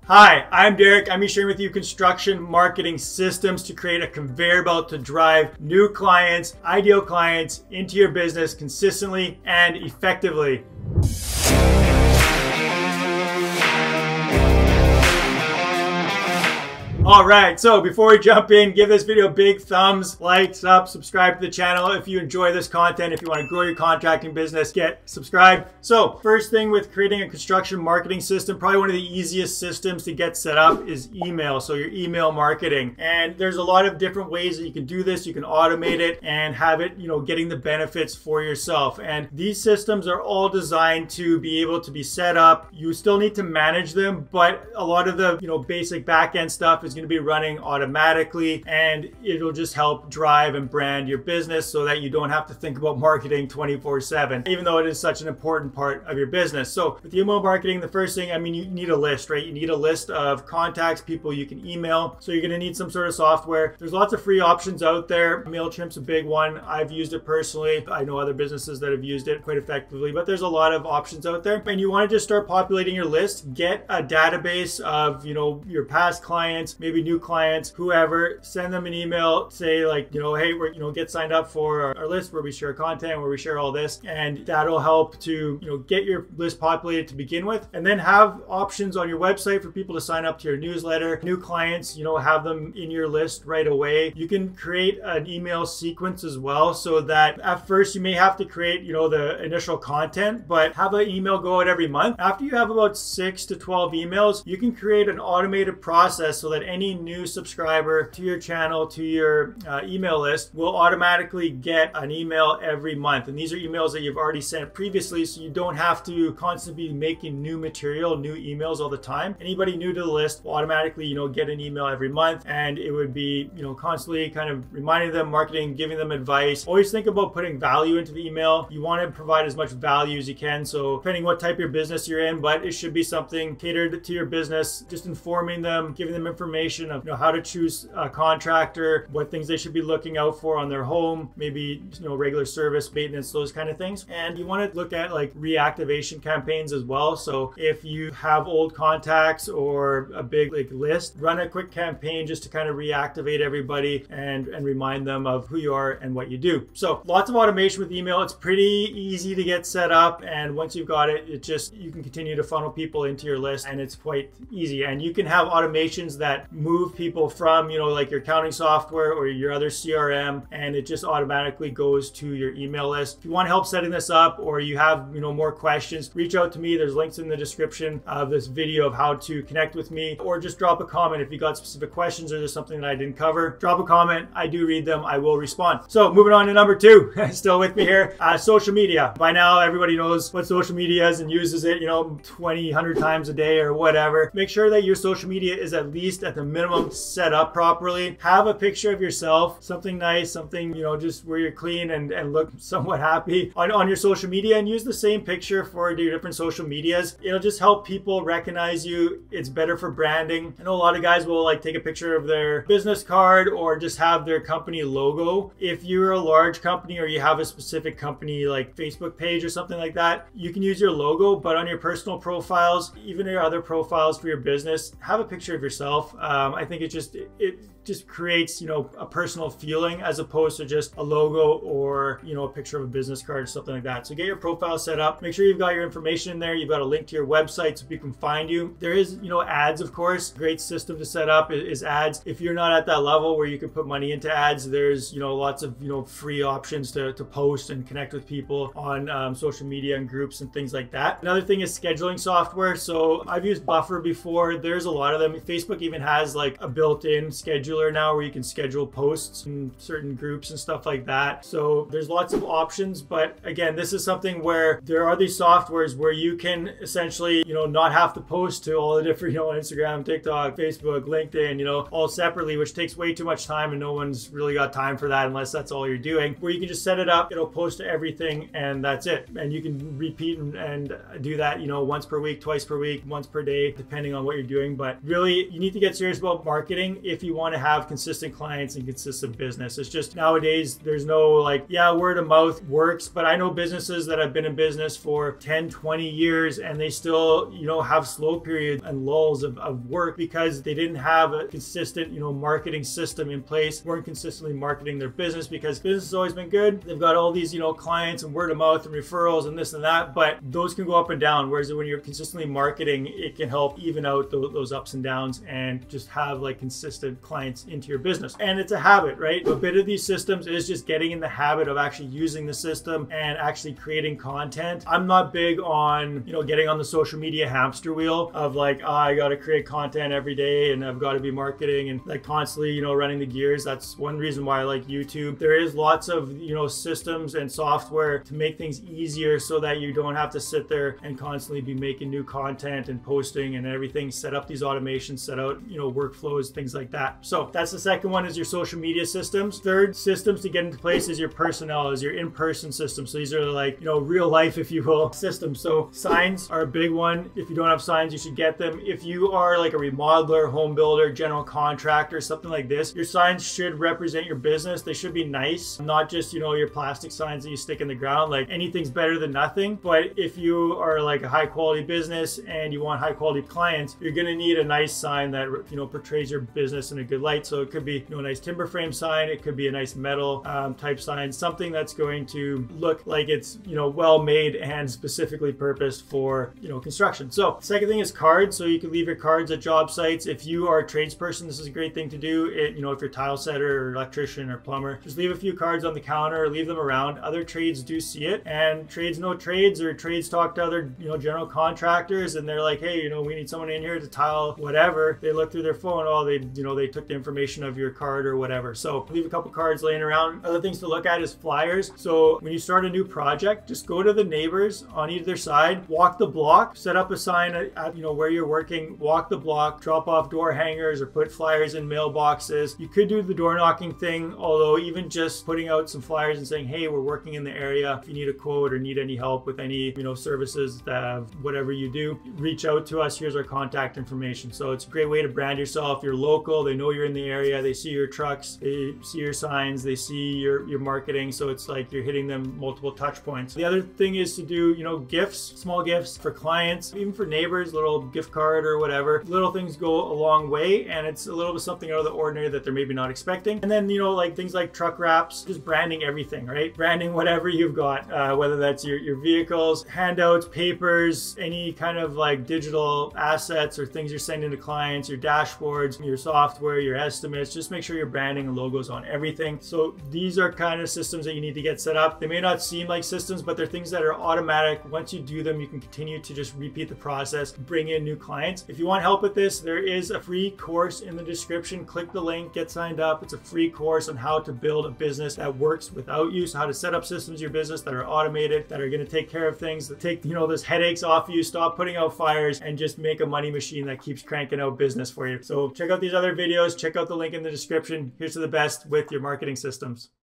Hi, I'm Derek. I'm sharing with you construction marketing systems to create a conveyor belt to drive new clients, ideal clients into your business consistently and effectively. All right, so before we jump in, give this video a big thumbs, likes up, subscribe to the channel if you enjoy this content. If you want to grow your contracting business, get subscribed. So first thing with creating a construction marketing system, probably one of the easiest systems to get set up is email. So your email marketing. And there's a lot of different ways that you can do this. You can automate it and have it, getting the benefits for yourself. And these systems are all designed to be able to be set up. You still need to manage them, but a lot of the, basic back-end stuff is going to be running automatically, and it'll just help drive and brand your business so that you don't have to think about marketing 24/7, even though it is such an important part of your business. So with email marketing, the first thing, you need a list, right? You need a list of contacts, people you can email. So you're going to need some sort of software. There's lots of free options out there. MailChimp's a big one. I've used it personally. I know other businesses that have used it quite effectively, but there's a lot of options out there. And you want to just start populating your list. Get a database of, your past clients, maybe new clients, whoever. Send them an email, say like, hey, we're, get signed up for our list where we share content, where we share all this, and that'll help to, get your list populated to begin with, and then have options on your website for people to sign up to your newsletter. New clients, have them in your list right away. You can create an email sequence as well, so that at first you may have to create, the initial content, but have an email go out every month. After you have about 6 to 12 emails, you can create an automated process so that any new subscriber to your channel, to your email list, will automatically get an email every month. And these are emails that you've already sent previously, so you don't have to constantly be making new material, new emails all the time. Anybody new to the list will automatically, get an email every month, and it would be, constantly kind of reminding them, marketing, giving them advice. Always think about putting value into the email. You want to provide as much value as you can. So depending what type of business you're in, but it should be something catered to your business, just informing them, giving them information of how to choose a contractor, what things they should be looking out for on their home, maybe regular service, maintenance, those kind of things. And you want to look at like reactivation campaigns as well. So if you have old contacts or a big list, run a quick campaign just to kind of reactivate everybody and remind them of who you are and what you do. So lots of automation with email. It's pretty easy to get set up, and once you've got it, you can continue to funnel people into your list, and it's quite easy. And you can have automations that move people from like your accounting software or your other CRM, and it just automatically goes to your email list. If you want help setting this up, or you have more questions, reach out to me. There's links in the description of this video of how to connect with me, or just drop a comment if you got specific questions or there's something that I didn't cover. Drop a comment. I do read them. I will respond. So moving on to number 2, still with me here, social media. By now everybody knows what social media is and uses it 20, 100 times a day or whatever. Make sure that your social media is at least at the minimum set up properly. Have a picture of yourself, something nice, something just where you're clean and look somewhat happy on your social media, and use the same picture for your different social medias. It'll just help people recognize you. It's better for branding. I know a lot of guys will take a picture of their business card or just have their company logo. If you're a large company or you have a specific company like Facebook page or something like that, you can use your logo, but on your personal profiles, even your other profiles for your business, have a picture of yourself. I think it just creates a personal feeling, as opposed to just a logo or a picture of a business card or something like that. So get your profile set up. Make sure you've got your information in there. You've got a link to your website so people can find you. There is ads, of course. Great system to set up is ads. If you're not at that level where you can put money into ads, there's lots of free options to post and connect with people on social media and groups and things like that. Another thing is scheduling software. So I've used Buffer before. There's a lot of them. Facebook even has like a built-in scheduler now where you can schedule posts in certain groups and stuff like that. So there's lots of options, but again, this is something where there are these softwares where you can essentially, not have to post to all the different, Instagram, TikTok, Facebook, LinkedIn, all separately, which takes way too much time, and no one's really got time for that unless that's all you're doing. Where you can just set it up, it'll post to everything, and that's it. And you can repeat and do that, once per week, twice per week, once per day, depending on what you're doing. But really, you need to get serious serious about marketing if you want to have consistent clients and consistent business. It's just nowadays there's no like, yeah, word of mouth works, but I know businesses that have been in business for 10, 20 years and they still, you know, have slow periods and lulls of work because they didn't have a consistent, you know, marketing system in place, weren't consistently marketing their business because business has always been good. They've got all these, you know, clients and word of mouth and referrals and this and that, but those can go up and down. Whereas when you're consistently marketing, it can help even out those ups and downs and just have like consistent clients into your business. And it's a habit, right? A bit of these systems is just getting in the habit of actually using the system and actually creating content. I'm not big on, you know, getting on the social media hamster wheel of like, oh, I got to create content every day and I've got to be marketing and like constantly, you know, running the gears. That's one reason why I like YouTube. There is lots of, you know, systems and software to make things easier so that you don't have to sit there and constantly be making new content and posting and everything, set up these automations, set out, you know, workflows, things like that. So that's the second one, is your social media systems. Third systems to get into place is your personnel, is your in-person system. So these are like, you know, real life, if you will, systems. So signs are a big one. If you don't have signs, you should get them. If you are like a remodeler, home builder, general contractor, something like this, your signs should represent your business. They should be nice, not just, you know, your plastic signs that you stick in the ground. Like anything's better than nothing. But if you are like a high quality business and you want high quality clients, you're going to need a nice sign that, you know, portrays your business in a good light. So it could be, you know, a nice timber frame sign. It could be a nice metal type sign, something that's going to look like it's, you know, well made and specifically purposed for, you know, construction. So second thing is cards. So you can leave your cards at job sites. If you are a tradesperson, this is a great thing to do. You know, if you're a tile setter or electrician or plumber, just leave a few cards on the counter or leave them around. Other trades do see it, and trades know trades, or trades talk to other, you know, general contractors, and they're like, hey, you know, we need someone in here to tile whatever. They look through their phone, oh, they, you know, they took the information of your card or whatever. So leave a couple cards laying around. Other things to look at is flyers. So when you start a new project, just go to the neighbors on either side, walk the block, set up a sign at, you know, where you're working, walk the block, drop off door hangers or put flyers in mailboxes. You could do the door knocking thing, although even just putting out some flyers and saying, hey, we're working in the area. If you need a quote or need any help with any, you know, services that whatever you do, reach out to us. Here's our contact information. So it's a great way to brand yourself. You're local. They know you're in the area. They see your trucks. They see your signs. They see your marketing. So it's like you're hitting them multiple touch points. The other thing is to do, you know, gifts, small gifts for clients, even for neighbors, little gift card or whatever. Little things go a long way, and it's a little bit something out of the ordinary that they're maybe not expecting. And then, you know, like things like truck wraps, just branding everything, right? Branding whatever you've got, whether that's your vehicles, handouts, papers, any kind of like digital assets or things you're sending to clients, your dashboards, your software, your estimates. Just make sure your branding and logos on everything. So these are kind of systems that you need to get set up. They may not seem like systems, but they're things that are automatic. Once you do them, you can continue to just repeat the process, bring in new clients. If you want help with this, there is a free course in the description. Click the link, get signed up. It's a free course on how to build a business that works without you. So how to set up systems in your business that are automated, that are going to take care of things, that take, you know, those headaches off you, stop putting out fires, and just make a money machine that keeps cranking out business for you. So check out these other videos, check out the link in the description. Here's to the best with your marketing systems.